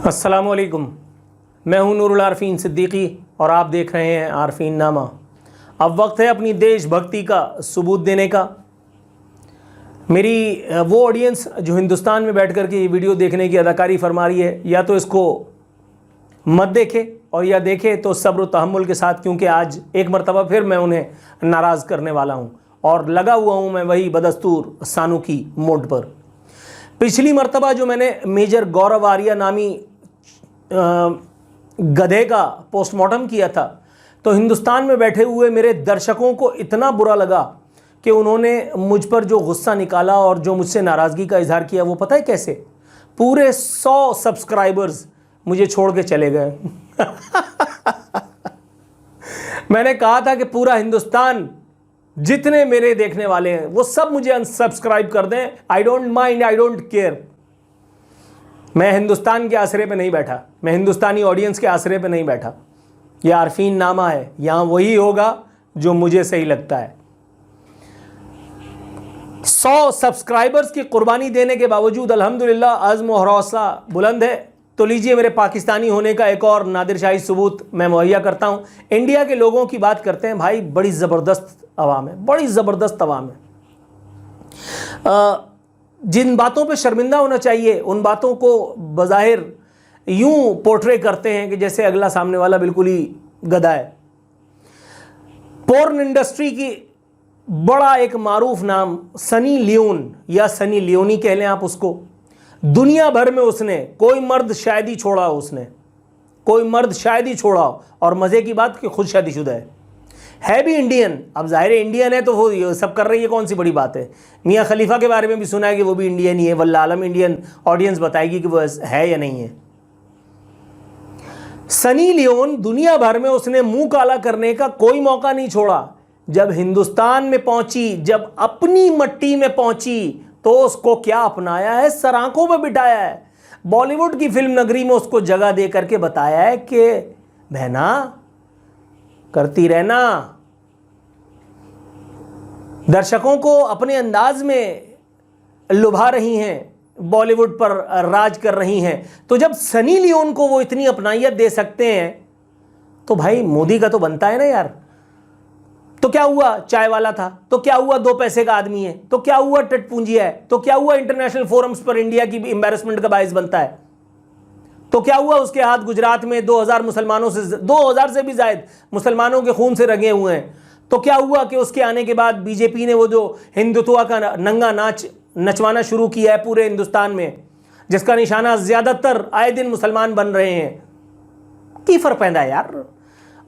अस्सलामुअलैकुम, मैं हूं नूरुल आरफीन सिद्दीकी और आप देख रहे हैं आरफीन नामा। अब वक्त है अपनी देशभक्ति का सबूत देने का। मेरी वो ऑडियंस जो हिंदुस्तान में बैठ कर के ये वीडियो देखने की अदाकारी फरमा रही है, या तो इसको मत देखे और या देखे तो सब्र तहम्मुल के साथ, क्योंकि आज एक मरतबा फिर मैं उन्हें नाराज़ करने वाला हूँ और लगा हुआ हूँ मैं वही बदस्तूर सानू की मोड पर। पिछली मरतबा जो मैंने मेजर गौरव आर्या नामी गधे का पोस्टमार्टम किया था, तो हिंदुस्तान में बैठे हुए मेरे दर्शकों को इतना बुरा लगा कि उन्होंने मुझ पर जो गुस्सा निकाला और जो मुझसे नाराज़गी का इजहार किया, वो पता है कैसे? पूरे 100 सब्सक्राइबर्स मुझे छोड़ के चले गए। मैंने कहा था कि पूरा हिंदुस्तान, जितने मेरे देखने वाले हैं वो सब मुझे अनसब्सक्राइब कर दें। I don't mind, I don't care. मैं हिंदुस्तान के आसरे पे नहीं बैठा, मैं हिंदुस्तानी ऑडियंस के आसरे पे नहीं बैठा। यह आरफीन नामा है, यहाँ वही होगा जो मुझे सही लगता है। 100 सब्सक्राइबर्स की कुर्बानी देने के बावजूद अल्हम्दुलिल्लाह अज़्म और हौसला बुलंद है। तो लीजिए, मेरे पाकिस्तानी होने का एक और नादिरशाही सबूत मैं मुहैया करता हूँ। इंडिया के लोगों की बात करते हैं भाई, बड़ी ज़बरदस्त अवाम है, बड़ी ज़बरदस्त अवाम है। जिन बातों पे शर्मिंदा होना चाहिए उन बातों को बज़ाहिर यूं पोर्ट्रे करते हैं कि जैसे अगला सामने वाला बिल्कुल ही गधा है। पोर्न इंडस्ट्री की बड़ा एक मारूफ नाम सनी लियोन, या सनी लियोनी कह लें आप उसको, दुनिया भर में उसने कोई मर्द शायद ही छोड़ा हो, उसने कोई मर्द शायद ही छोड़ा हो। और मज़े की बात कि खुद शादीशुदा है भी इंडियन। अब ज़ाहिर है इंडियन है तो वो ये सब कर रही है, कौन सी बड़ी बात है। मियाँ खलीफा के बारे में भी सुना है कि वो भी इंडियन ही है। वल्लाह आलम इंडियन ऑडियंस बताएगी कि वो है या नहीं है। सनी लियोन दुनिया भर में उसने मुंह काला करने का कोई मौका नहीं छोड़ा। जब हिंदुस्तान में पहुंची, जब अपनी मट्टी में पहुंची, तो उसको क्या अपनाया है, सर आंखों में बिठाया है। बॉलीवुड की फिल्म नगरी में उसको जगह दे करके बताया है कि बहना करती रहना। दर्शकों को अपने अंदाज में लुभा रही हैं, बॉलीवुड पर राज कर रही हैं। तो जब सनी लियोन को वो इतनी अपनाइयत दे सकते हैं, तो भाई मोदी का तो बनता है ना यार। तो क्या हुआ, चाय वाला था, तो क्या हुआ 2 पैसे का आदमी है, तो क्या हुआ टटपूंजिया है, तो क्या हुआ इंटरनेशनल फोरम्स पर इंडिया की एम्बैरेसमेंट का बाइस बनता है, तो क्या हुआ उसके हाथ गुजरात में 2000 मुसलमानों से 2000 से भी ज्यादा मुसलमानों के खून से रंगे हुए हैं। तो क्या हुआ कि उसके आने के बाद बीजेपी ने वो जो हिंदुत्व का नंगा नाच नचवाना शुरू किया है पूरे हिंदुस्तान में, जिसका निशाना ज्यादातर आए दिन मुसलमान बन रहे हैं। की फर्क पैदा है यार।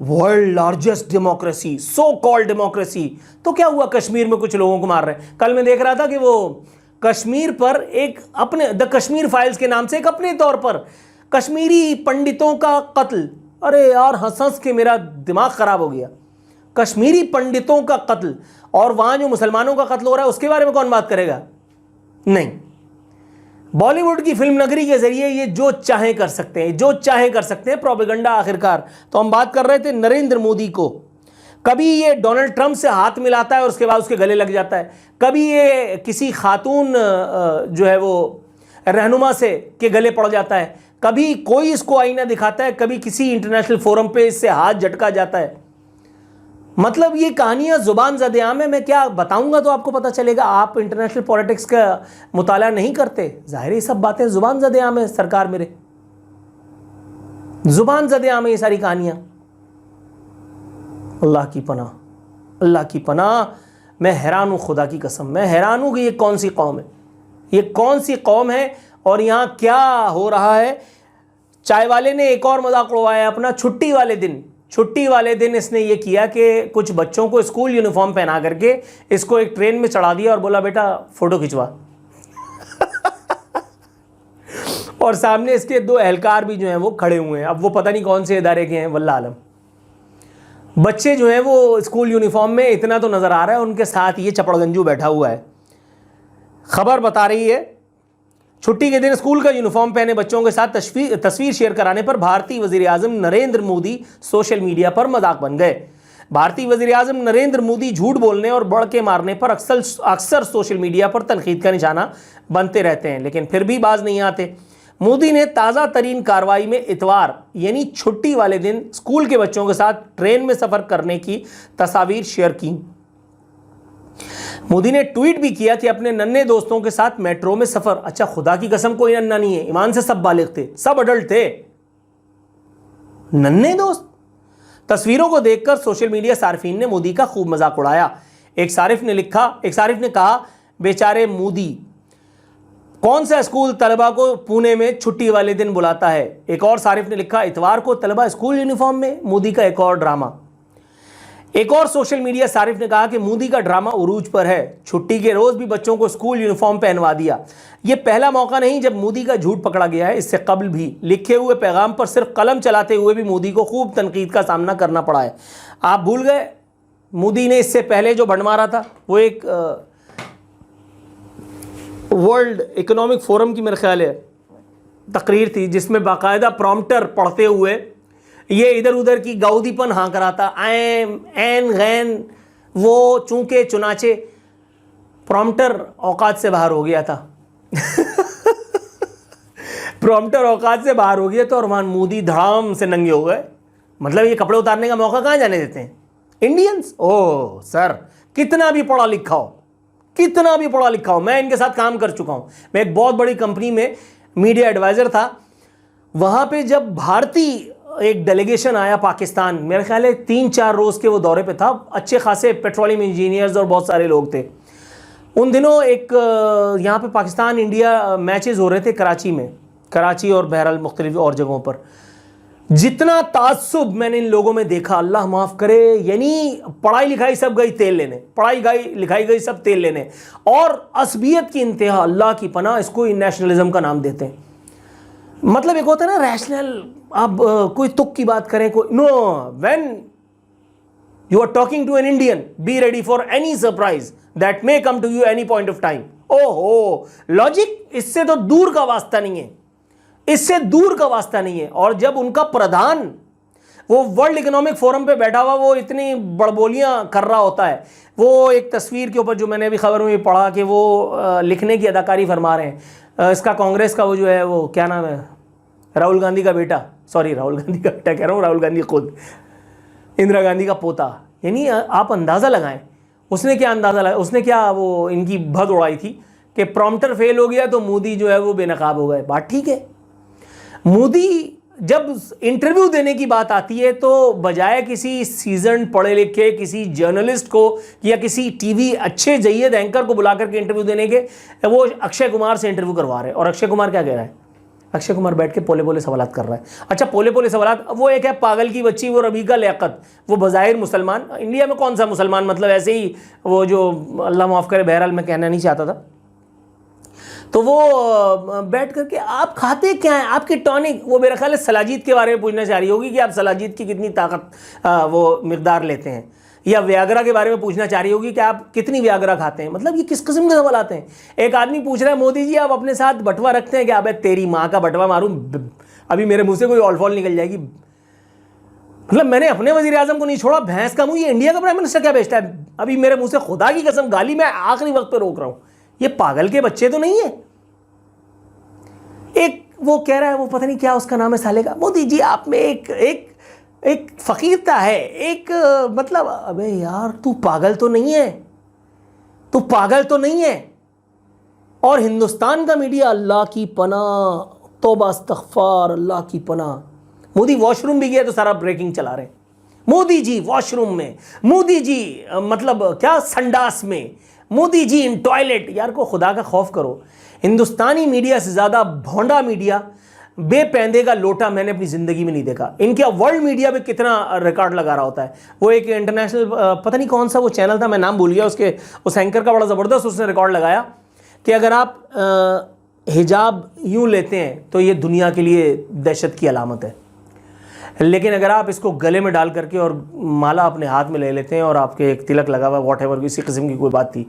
World largest democracy, so called democracy. तो क्या हुआ, कश्मीर में कुछ लोगों को मार रहे हैं। कल मैं देख रहा था कि वो कश्मीर पर एक अपने द कश्मीर फाइल्स के नाम से एक अपने तौर पर कश्मीरी पंडितों का कत्ल। अरे यार, हंस हंस के मेरा दिमाग खराब हो गया। कश्मीरी पंडितों का कत्ल, और वहां जो मुसलमानों का कत्ल हो रहा है उसके बारे में कौन बात करेगा? नहीं। बॉलीवुड की फिल्म नगरी के जरिए ये जो चाहे कर सकते हैं, जो चाहे कर सकते हैं, प्रोपेगेंडा आखिरकार। तो हम बात कर रहे थे नरेंद्र मोदी को। कभी ये डोनाल्ड ट्रंप से हाथ मिलाता है और उसके बाद उसके गले लग जाता है। कभी ये किसी खातून जो है वो रहनुमा से के गले पड़ जाता है। कभी कोई इसको आईना दिखाता है, कभी किसी इंटरनेशनल फोरम पे इससे हाथ झटका जाता है। मतलब ये कहानियां जुबान ज़द-ए-आम है। मैं क्या बताऊंगा तो आपको पता चलेगा। आप इंटरनेशनल पॉलिटिक्स का मुताला नहीं करते, जाहिर है सब बातें जुबान ज़द-ए-आम है। सरकार मेरे जुबान ज़द-ए-आम है ये सारी कहानियां। अल्लाह की पनाह, अल्लाह की पनाह। मैं हैरान हूं, खुदा की कसम मैं हैरान हूं कि ये कौन सी कौम है, ये कौन सी कौम है और यहाँ क्या हो रहा है। चाय वाले ने एक और मजाक उड़वाया अपना। छुट्टी वाले दिन इसने ये किया कि कुछ बच्चों को स्कूल यूनिफॉर्म पहना करके इसको एक ट्रेन में चढ़ा दिया और बोला बेटा फोटो खिंचवा। और सामने इसके 2 एहलकार भी जो हैं वो खड़े हुए हैं। अब वो पता नहीं कौन से इदारे के हैं, वल्लाह आलम। बच्चे जो हैं वो स्कूल यूनिफॉर्म में, इतना तो नज़र आ रहा है, उनके साथ ये चपड़गंजू बैठा हुआ है। खबर बता रही है छुट्टी के दिन स्कूल का यूनिफॉर्म पहने बच्चों के साथ तस्वीर शेयर कराने पर भारतीय वजीर आजम नरेंद्र मोदी सोशल मीडिया पर मजाक बन गए। भारतीय वज़ीर आज़म नरेंद्र मोदी झूठ बोलने और बढ़ के मारने पर अक्सर सोशल मीडिया पर तनकीद का निशाना बनते रहते हैं, लेकिन फिर भी बाज नहीं आते। मोदी ने ताज़ा तरीन कार्रवाई में इतवार यानी छुट्टी वाले दिन स्कूल के बच्चों के साथ ट्रेन में सफर करने की तस्वीर शेयर की। मोदी ने ट्वीट भी किया कि अपने नन्हे दोस्तों के साथ मेट्रो में सफर। अच्छा, खुदा की कसम कोई नन्हा नहीं है, ईमान से सब बालिग थे, सब अडल्ट थे, नन्हे दोस्त। तस्वीरों को देखकर सोशल मीडिया सार्फिन ने मोदी का खूब मजाक उड़ाया। एक सारिफ ने कहा, बेचारे मोदी, कौन सा स्कूल तलबा को पुणे में छुट्टी वाले दिन बुलाता है। एक और सारिफ ने लिखा, इतवार को तलबा स्कूल यूनिफॉर्म में, मोदी का एक और ड्रामा। एक और सोशल मीडिया सारिफ ने कहा कि मोदी का ड्रामा उरूज पर है, छुट्टी के रोज भी बच्चों को स्कूल यूनिफॉर्म पहनवा दिया। यह पहला मौका नहीं जब मोदी का झूठ पकड़ा गया है, इससे कबल भी लिखे हुए पैगाम पर सिर्फ कलम चलाते हुए भी मोदी को खूब तनकीद का सामना करना पड़ा है। आप भूल गए, मोदी ने इससे पहले जो भंड मारा था वो एक वर्ल्ड इकोनॉमिक फोरम की मेरे ख्याल है तकरीर थी, जिसमें बाकायदा प्रॉम्प्टर पढ़ते हुए ये इधर उधर की गाउदीपन हाँ कराता, ऐम ऐन गैन वो चूंके चुनाचे। प्रॉम्प्टर औकात से बाहर हो गया था प्रॉम्प्टर औकात से बाहर हो गया तो और वहाँ मोदी धड़ाम से नंगे हो गए। मतलब ये कपड़े उतारने का मौका कहाँ जाने देते हैं इंडियंस। ओह सर, कितना भी पढ़ा लिखा हो, कितना भी पढ़ा लिखा हो, मैं इनके साथ काम कर चुका हूँ। मैं एक बहुत बड़ी कंपनी में मीडिया एडवाइज़र था। वहाँ पे जब भारतीय एक डेलीगेशन आया पाकिस्तान, मेरे ख्याल है 3-4 रोज़ के वो दौरे पे था, अच्छे खासे पेट्रोलियम इंजीनियर्स और बहुत सारे लोग थे। उन दिनों एक यहाँ पे पाकिस्तान इंडिया मैचेस हो रहे थे कराची में, कराची और बहरहाल मुख्तलिफ और जगहों पर। जितना ताज्जुब मैंने इन लोगों में देखा, अल्लाह माफ़ करे, यानी पढ़ाई लिखाई सब गई तेल लेने, पढ़ाई लिखाई गई सब तेल लेने, और असबियत की इंतहा, अल्लाह की पनाह, इसको नेशनलिज्म का नाम देते हैं। मतलब एक होता है ना रैशनल, आप कोई तुक की बात करें, कोई no, when you are talking to an Indian, be ready for any surprise that may come to you any point of time. ओहो, लॉजिक इससे तो दूर का वास्ता नहीं है, इससे दूर का वास्ता नहीं है। और जब उनका प्रधान वो वर्ल्ड इकोनॉमिक फोरम पे बैठा हुआ वो इतनी बड़बोलियां कर रहा होता है, वो एक तस्वीर के ऊपर जो मैंने अभी खबर में पढ़ा कि वो लिखने की अदाकारी फरमा रहे हैं। इसका कांग्रेस का वो जो है वो क्या नाम है, राहुल गांधी का बेटा, सॉरी राहुल गांधी का बेटा कह रहा हूँ, राहुल गांधी खुद इंदिरा गांधी का पोता। यानी आप अंदाज़ा लगाएं उसने क्या अंदाज़ा लगाया, उसने क्या वो इनकी भद उड़ाई थी कि प्रॉम्प्टर फेल हो गया तो मोदी जो है वो बेनकाब हो गए। बात ठीक है, मोदी जब इंटरव्यू देने की बात आती है तो बजाय किसी सीजन पढ़े लिखे किसी जर्नलिस्ट को या किसी टीवी अच्छे जय्यद एंकर को बुला करके इंटरव्यू देने के, वो अक्षय कुमार से इंटरव्यू करवा रहे हैं। और अक्षय कुमार क्या कह रहा है, अक्षय कुमार बैठ के पोले पोले सवालात कर रहा है। अच्छा, पोले पोले सवालात, वो एक है पागल की बच्ची, वो रबीका लियाकत, वो बज़ाहिर मुसलमान, इंडिया में कौन सा मुसलमान, मतलब ऐसे ही वो जो अल्लाह माफ़ करे, बहरहाल मैं कहना नहीं चाहता था। तो वो बैठ करके आप खाते क्या हैं, आपकी टॉनिक, वो मेरा ख्याल है सलाजीत के बारे में पूछना चाह रही होगी कि आप सलाजीत की कितनी ताकत वो मिकदार लेते हैं, या व्यागरा के बारे में पूछना चाह रही होगी कि आप कितनी व्यागरा खाते हैं। मतलब ये किस किस्म के सवाल आते हैं। एक आदमी पूछ रहा है, मोदी जी आप अपने साथ बटवा रखते हैं क्या? अबे तेरी माँ का बटवा मारूं, अभी मेरे मुंह से कोई ऑलफॉल निकल जाएगी। मतलब मैंने अपने वजीर आजम को नहीं छोड़ा, भैंस का मुंह, ये इंडिया का प्राइम मिनिस्टर क्या बेचता है? अभी मेरे मुंह से खुदा की कसम गाली मैं आखिरी वक्त पे रोक रहा हूं, ये पागल के बच्चे तो नहीं है। एक वो कह रहा है, वो पता नहीं क्या उसका नाम है साले का, मोदी जी आप में एक फकीरता है, एक मतलब, अबे यार तू पागल तो नहीं है, तू पागल तो नहीं है। और हिंदुस्तान का मीडिया, अल्लाह की पनाह, तौबा इस्तग़फ़ार, अल्लाह की पनाह। मोदी वॉशरूम भी गया तो सारा ब्रेकिंग चला रहे हैं, मोदी जी वॉशरूम में, मोदी जी मतलब क्या संडास में, मोदी जी इन टॉयलेट। यार को खुदा का खौफ करो। हिंदुस्तानी मीडिया से ज़्यादा भोंडा मीडिया, बेपैंदे का लोटा मैंने अपनी ज़िंदगी में नहीं देखा। इनके वर्ल्ड मीडिया पे कितना रिकॉर्ड लगा रहा होता है। वो एक इंटरनेशनल पता नहीं कौन सा वो चैनल था, मैं नाम भूल गया, उसके उस एंकर का बड़ा ज़बरदस्त उसने रिकॉर्ड लगाया कि अगर आप हिजाब यूँ लेते हैं तो ये दुनिया के लिए दहशत की अलामत है, लेकिन अगर आप इसको गले में डाल करके और माला अपने हाथ में ले लेते हैं और आपके एक तिलक लगा हुआ, वॉट एवर किसी किस्म की कोई बात थी,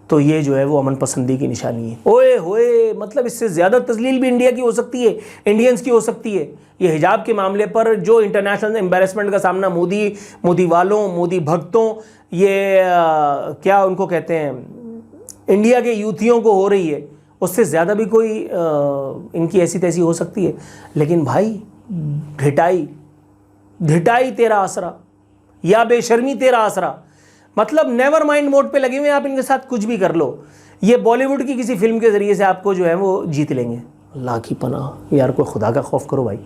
तो ये जो है वो अमन पसंदी की निशानी है। ओए होए, मतलब इससे ज़्यादा तजलील भी इंडिया की हो सकती है, इंडियंस की हो सकती है। ये हिजाब के मामले पर जो इंटरनेशनल एम्बेरसमेंट का सामना मोदी वालों, मोदी भक्तों, ये क्या उनको कहते हैं, इंडिया के यूथियों को हो रही है, उससे ज़्यादा भी कोई इनकी ऐसी तैसी हो सकती है। लेकिन भाई ढिटाई तेरा आसरा या बेशर्मी तेरा आसरा, मतलब नेवर माइंड मोड पे लगे हुए आप, इनके साथ कुछ भी कर लो, ये बॉलीवुड की किसी फिल्म के ज़रिए से आपको जो है वो जीत लेंगे। अल्लाह की पनाह यार, कोई खुदा का खौफ करो भाई।